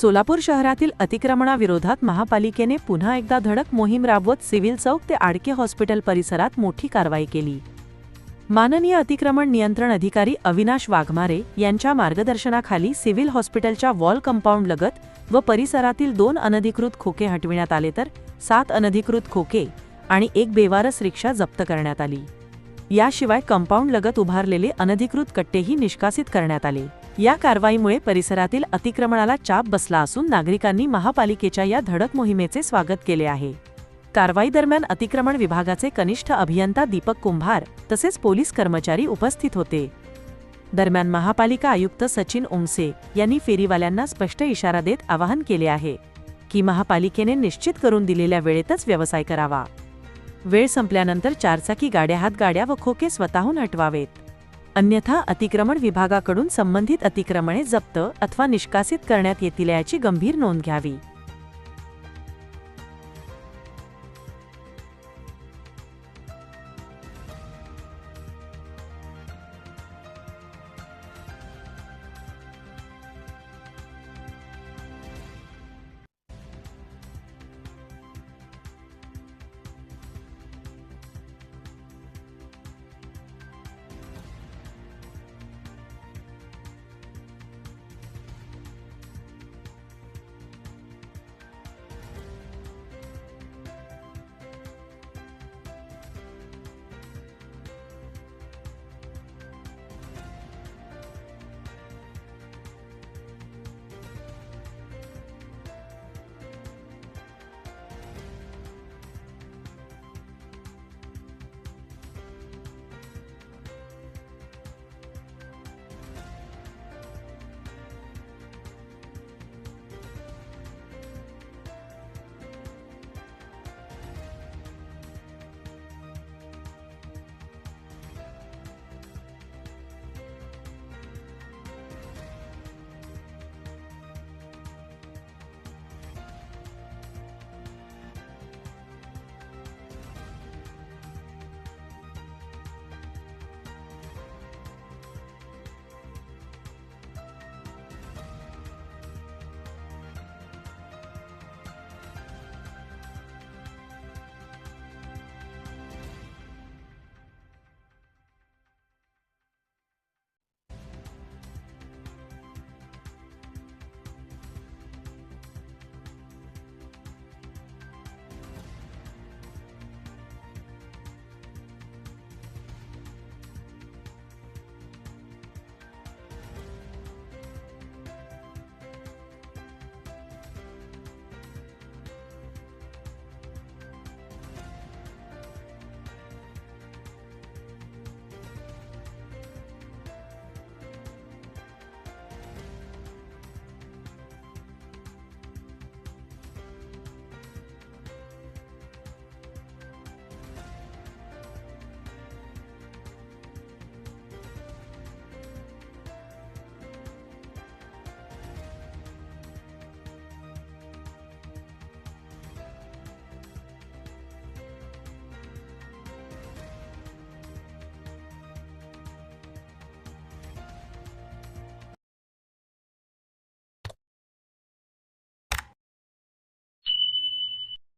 सोलापूर शहरातील अतिक्रमणाविरोधात महापालिकेने पुन्हा एकदा धडक मोहीम राबवत सिव्हिल चौक ते आडके हॉस्पिटल परिसरात मोठी कारवाई केली। माननीय अतिक्रमण नियंत्रण अधिकारी अविनाश वाघमारे यांच्या मार्गदर्शनाखाली सिव्हिल हॉस्पिटलच्या वॉल कंपाऊंड लगत व परिसरातील 2 अनधिकृत खोके हटविण्यात आले, तर 7 अनधिकृत खोके आणि 1 बेवारस रिक्षा जप्त करण्यात आली। याशिवाय कंपाऊंड लगत उभारलेले अनधिकृत कट्टेही निष्कासित करण्यात आले। या कारवाईमुळे परिसरातील अतिक्रमणाला चाप बसला असून नागरिकांनी महापालिकेच्या या धडक मोहिमेचे स्वागत केले आहे। कारवाई दरम्यान अतिक्रमण विभागाचे कनिष्ठ अभियंता दीपक कुंभार तसेच पोलीस कर्मचारी उपस्थित होते। दरम्यान महापालिका आयुक्त सचिन उमसे यांनी फेरीवाल्यांना स्पष्ट इशारा देत आवाहन केले आहे की महापालिकेने निश्चित करून दिलेल्या वेळेतच व्यवसाय करावा। वेळ संपल्यानंतर चारचाकी गाड्या, हातगाड्या व खोके स्वतःहून हटवावेत, अन्यथा अतिक्रमण विभागाकडून संबंधित अतिक्रमणे जप्त अथवा निष्कासित करण्यात येतील याची गंभीर नोंद घ्यावी।